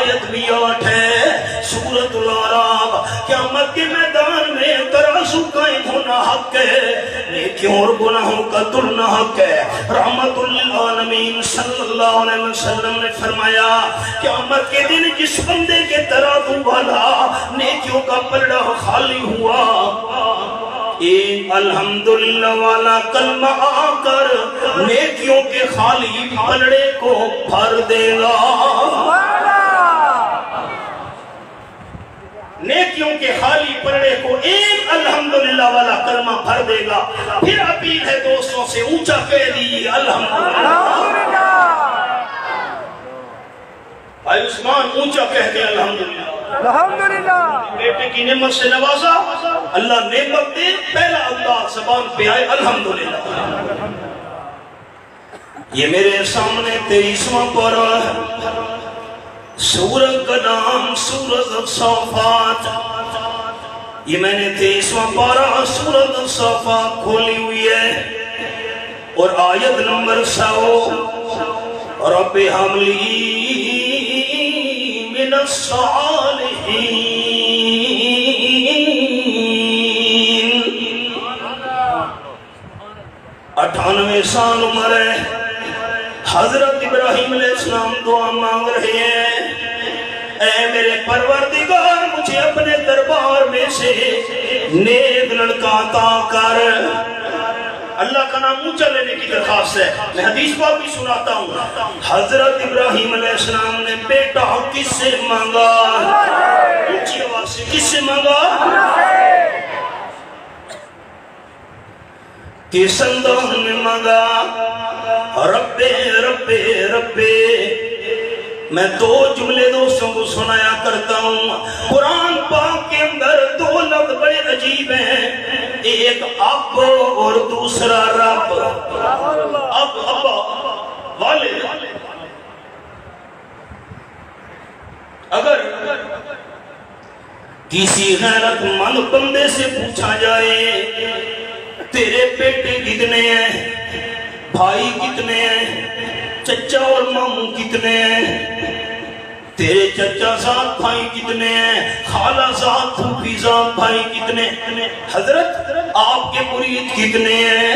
آیت بھی 8 ہے سورۃ العراف، قیامت کے میدان میں ترازو قائم ہونا حق ہے، نیکیوں اور گناہوں کا تلنا حق ہے۔ رحمت للعالمین صلی اللہ علیہ وسلم نے فرمایا قیامت کے دن جس بندے کے ترازو والا نیکیوں کا پلڑا خالی ہوا، ایک الحمدللہ والا کلمہ آ کر نیکیوں کے خالی پلڑے کو بھر دے گا، نیکیوں کے خالی پلڑے کو ایک الحمدللہ والا کلمہ بھر دے گا۔ پھر اپیل ہے دوستوں سے اونچا کہہ دیجیے الحمدللہ۔ بھائی عثمان اونچا کہہ دے الحمدللہ۔ الحمدللہ بیٹے کی نعمت سے نوازا، اللہ نعمت دے، پہلا انداز زبان پہ آئے الحمدللہ۔ یہ میرے سامنے 23واں پارہ ہے، سورت کا نام سورت الصافات، یہ میں نے 23واں پارہ سورت الصافات کھولی ہوئی ہے اور آیت نمبر 100، رب حملی من الصالحین، 98 سال عمر ہے، حضرت ابراہیم علیہ السلام دعا مانگ رہے ہیں، اے میرے پروردگار مجھے اپنے دربار میں سے نیک لڑکا عطا کر۔ اللہ کا نام اونچا لینے کی درخواست ہے۔ میں حدیث پاک بھی سناتا ہوں، حضرت ابراہیم علیہ السلام نے بیٹا کس سے مانگا؟ اونچی آواز سے کس سے مانگا؟ کس انداز میں مانگا؟ ربے ربے ربے۔ میں 2 جملے دوستوں کو سنایا کرتا ہوں، قرآن پاک کے اندر 2 لفظ بڑے عجیب ہیں، ایک اب اور دوسرا رب۔ اب ابا والد، اگر کسی غیرت مند بندے سے پوچھا جائے تیرے بیٹے کتنے ہیں، بھائی کتنے ہیں، چچا اور ماموں کتنے ہیں، تیرے چچا زاد بھائی کتنے ہیں، خالہ زاد پھوپھی زاد بھائی کتنے ہیں، حضرت آپ کے مرید کتنے ہیں،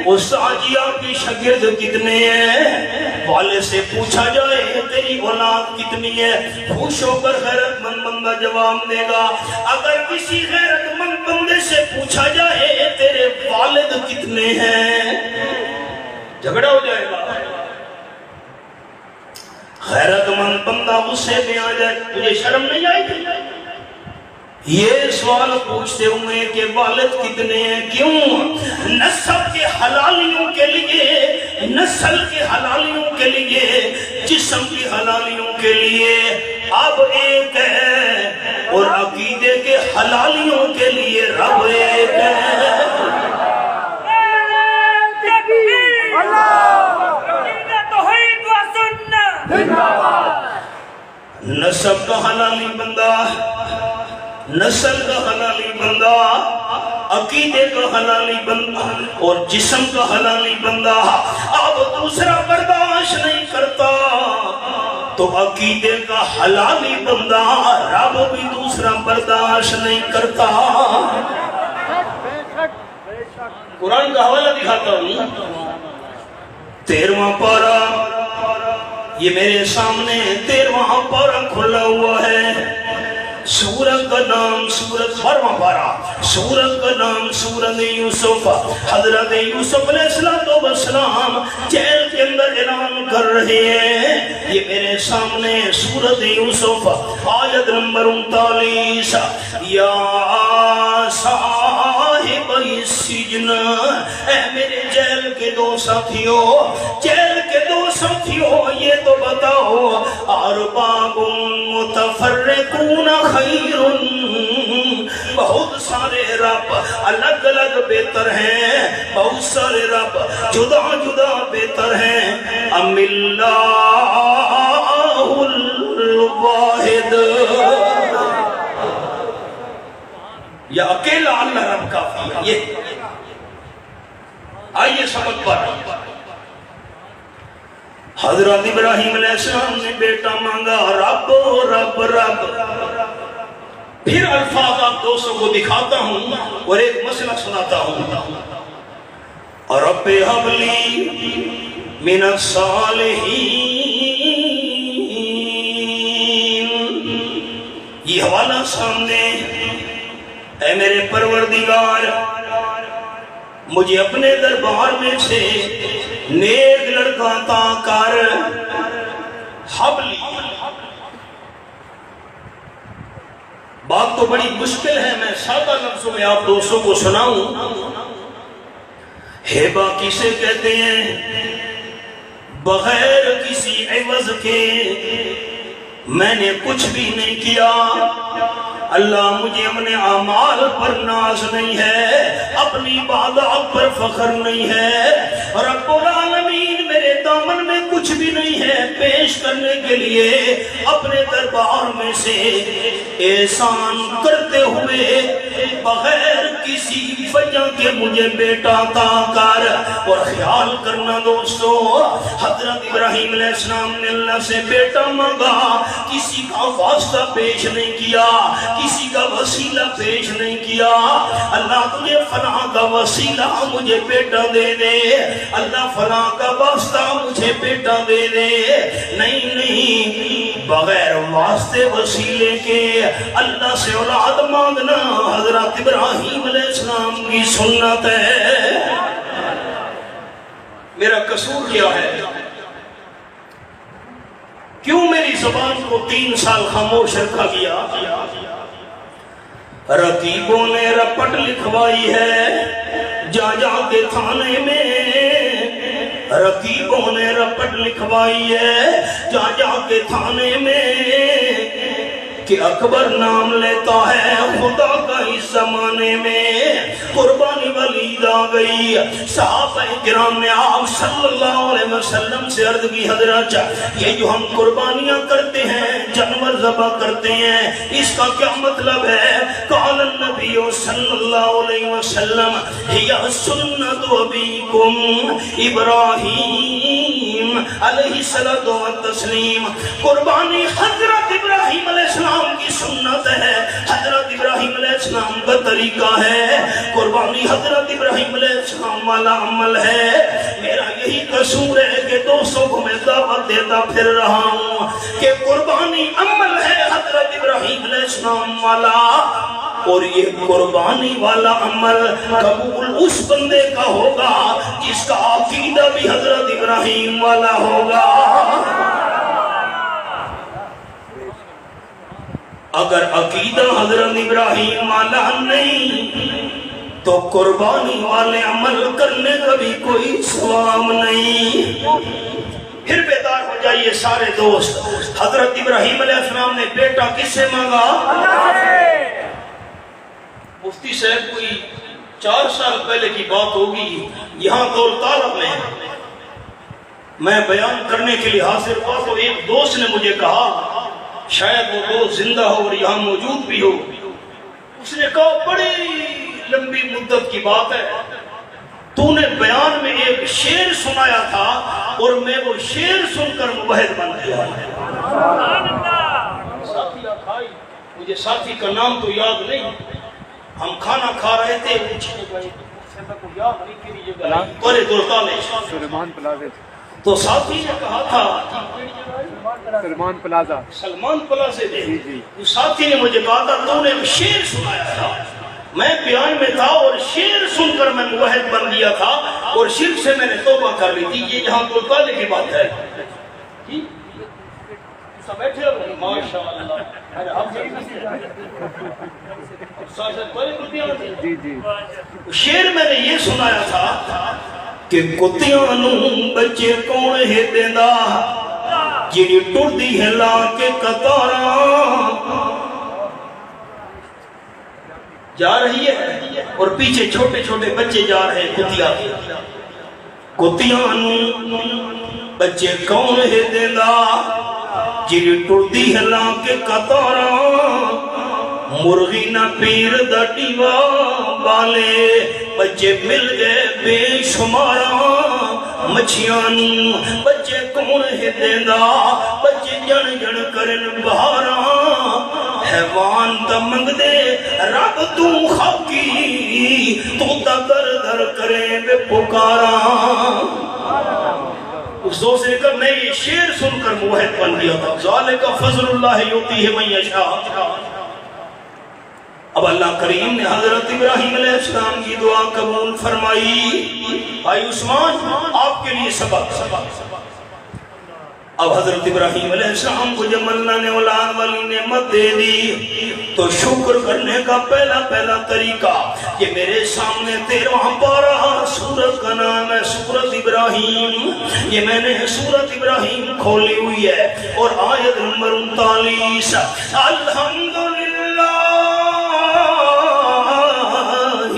استاد جی آپ کی شاگرد کتنے ہیں، والد سے پوچھا جائے تیری اولاد کتنی ہے، خوش ہو کر غیرت مند بندہ جواب دے گا۔ اگر کسی غیرت مند بندے سے پوچھا جائے تیرے والد کتنے ہیں، جھگڑا ہو جائے گا۔ غیرت مند بندہ غصے میں آ جائے، تجھے شرم نہیں آئی تھی؟ یہ سوال پوچھتے ہوئے کہ والد کتنے ہیں، کیوں؟ نسب کے حلالیوں کے لیے، نسل کے حلالیوں کے لیے، جسم کی حلالیوں کے لیے اب ایک ہے، اور عقیدے کے حلالیوں کے لیے رب ایک ہے۔ نسب کا حلالی بندہ، نسل کا حلالی بندہ، عقیدے کا حلالی بندہ اور جسم کا حلالی بندہ اب دوسرا برداشت نہیں کرتا، تو عقیدے کا حلالی بندہ رب بھی دوسرا برداشت نہیں کرتا۔ قرآن کا حوالہ دکھاتا ہوں، 13واں پارہ، یہ میرے سامنے 13واں پارہ کھلا ہوا ہے، سورت کا نام سورت 12واں پارہ، سورت کا نام سورت یوسف۔ حضرت یوسف علیہ السلام جیل کے اندر اعلان کر رہے ہیں، یہ میرے سامنے سورت یوسف آیت نمبر 39، یا صاحب السجن، اے میرے جیل کے 2 ساتھیوں، جیل کے 2 ساتھیوں، یہ تو بتاؤ ارباب متفرقون خیر، بہت سارے رب الگ الگ بہتر ہیں، بہت سارے رب جدا جدا بہتر ہیں، ام اللہ الواحد، یا اکیلا اللہ رب کافی ہے۔ یہ آئیے سبق پر، حضرت ابراہیم علیہ السلام نے بیٹا مانگا، رب رب رب۔ پھر الفاظ آپ دوستوں کو دکھاتا ہوں اور ایک مسئلہ سناتا ہوں۔ رب ہب لی من الصالحین، یہ حوالہ سامنے، اے میرے پروردگار مجھے اپنے دربار میں سے نیک لڑکا عطا کر۔ حبلی، بات تو بڑی مشکل ہے، میں سادہ لفظوں میں آپ دوستوں کو سناؤں۔ ہیبہ کسے کہتے ہیں؟ بغیر کسی عوض کے میں نے کچھ بھی نہیں کیا، اللہ مجھے اپنے اعمال پر ناز نہیں ہے، اپنی عبادات پر فخر نہیں ہے، رب العالمین میرے دامن میں کچھ بھی نہیں ہے پیش کرنے کے لیے اپنے دربار میں سے احسان کرتے ہوئے بغیر کسی وجہ کے مجھے بیٹا عطا کر۔ اور خیال کرنا دوستو، حضرت ابراہیم علیہ السلام نے اللہ سے بیٹا مانگا، کسی کا واسطہ پیش نہیں کیا، کسی کا وسیلہ پیش نہیں کیا، اللہ تجھے فلاں کا وسیلہ مجھے بیٹا دے دے، اللہ فلاں کا واسطہ مجھے بیٹا دے دے، نہیں، بغیر واسطے وسیلے کے اللہ سے اولاد مانگنا حضرت ابراہیم علیہ السلام کی سنت ہے۔ میرا قصور کیا ہے؟ کیوں میری زبان کو 3 سال خاموش رکھا گیا؟ رقیبوں نے رپٹ لکھوائی ہے جا جا کے تھانے میں، رقیبوں نے رپٹ لکھوائی ہے جا جا کے تھانے میں کہ اکبر نام لیتا ہے خدا کا اس زمانے میں۔ قربانی ولید آ گئی، صحابہ کرام نے آپ صلی اللہ علیہ وسلم سے عرض کی، حضرت یہ جو ہم قربانیاں کرتے ہیں، جانور ذبح کرتے ہیں، اس کا کیا مطلب ہے؟ قال النبی صلی اللہ علیہ وسلم ہی سنت ابیکم ابراہیم علیہ الصلوۃ والتسلیم، قربانی حضرت ابراہیم علیہ السلام کی سنت ہے، حضرت ابراہیم علیہ السلام کا طریقہ ہے، قربانی حضرت ابراہیم علیہ السلام والا عمل ہے۔ میرا یہی قصور ہے کہ دوستوں کو میں دعوت دیتا پھر رہا ہوں کہ قربانی عمل ہے حضرت ابراہیم علیہ السلام والا، اور یہ قربانی والا عمل قبول اس بندے کا ہوگا جس کا عقیدہ بھی حضرت ابراہیم والا ہوگا۔ اگر عقیدہ حضرت ابراہیم والا نہیں تو قربانی والے عمل کرنے کا بھی کوئی ثواب نہیں۔ پھر بیدار ہو جائیے سارے دوست، حضرت ابراہیم علیہ السلام نے بیٹا کس سے مانگا؟ مفتی صاحب کوئی 4 سال پہلے کی بات ہوگی، یہاں دول طالب میں بیان کرنے کے لیے حاضر ہوا تو ایک دوست نے مجھے کہا، شاید وہ دوست زندہ ہو اور یہاں موجود بھی ہو، اس نے کہا بڑی لمبی مدت کی بات ہے، تو نے بیان میں ایک شعر سنایا تھا اور میں وہ شعر سن کر موحد بن گیا۔ ساتھی کھائی، مجھے ساتھی کا نام تو یاد نہیں، ہم کھانا کھا رہے تھے، سلیمان پلازا، تو ساتھی نے کہا تھا سلمان پلازا، سلمان پلازے دے، ساتھی نے مجھے کہا تھا تو نے شعر سنایا تھا، میں بیان میں تھا اور شعر سن کر میں موحد بن گیا تھا اور شرک سے میں نے توبہ کر لی تھی۔ یہ یہاں تو کالے کی بات ہے، سب بیٹھے ہو ماشاءاللہ، شعر میں نے یہ سنایا تھا کہ کتیاں نوں بچے کون ہے دیندا جڑی ٹردی ہے لا کے قطاراں، جا رہی ہے اور پیچھے چھوٹے چھوٹے بچے جا رہے ہیں، کتیاں نوں بچے کون ہے دیندا جڑی ٹردی ہے لا کے قطاراں، مرغی نہ پیر دا ڈیوا بالے بچے مل گئے بے شماراں، مچھیاں نوں بچے کون ہے دیندا بچے جن جن کرن بہاراں حیوان تا منگ دے رب تو خاکی تو تا در در کرے بے پکاراں اس دو سے کر میں یہ شعر سن کر موحد بن گیا تھا ذالک فضل اللہ یؤتیہ من یشاء اب اللہ کریم نے حضرت ابراہیم علیہ السلام کی دعا قبول فرمائی بھائی عثمان آپ کے لیے سبق اب حضرت ابراہیم علیہ السلام کو جب اللہ نے اولاد والی نعمت دے دی تو شکر کرنے کا پہلا طریقہ کہ میرے سامنے 13واں پارہ سورت کا نام ہے سورت ابراہیم یہ میں نے سورت ابراہیم کھولی ہوئی ہے اور آیت نمبر 39 الحمدللہ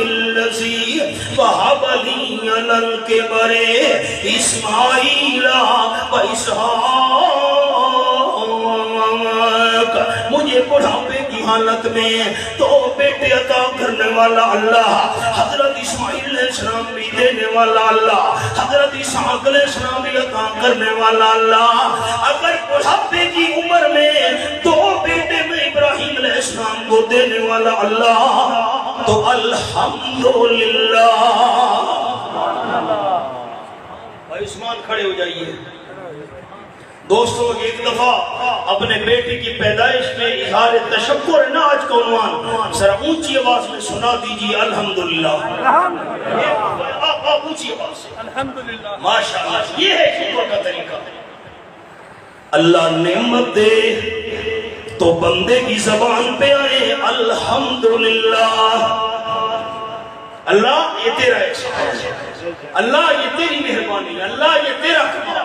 الذی وہب لی علی الکبر اسماعیل و اسحاق مجھے بڑھاپے کی حالت میں تو بیٹے عطا کرنے والا اللہ حضرت اسماعیل علیہ السلام بھی دینے والا اللہ حضرت اسحاق علیہ السلام بھی عطا کرنے والا اللہ اگر بڑھاپے کی عمر میں دو بیٹے میں ابراہیم علیہ السلام کو دینے والا اللہ تو الحمدللہ بھائی عثمان کھڑے ہو جائیے دوستوں ایک دفعہ اپنے بیٹے کی پیدائش میں اظہار تشکر ہے نا آج کا عنوان ذرا اونچی آواز میں سنا دیجیے الحمدللہ آپ اونچی آواز سے الحمدللہ ماشاءاللہ یہ ہے شکر کا طریقہ اللہ نعمت دے تو بندے کی زبان پہ آئے الحمدللہ اللہ یہ تیرا احسان ہے اللہ یہ تیری مہربانی ہے اللہ یہ تیرا کمال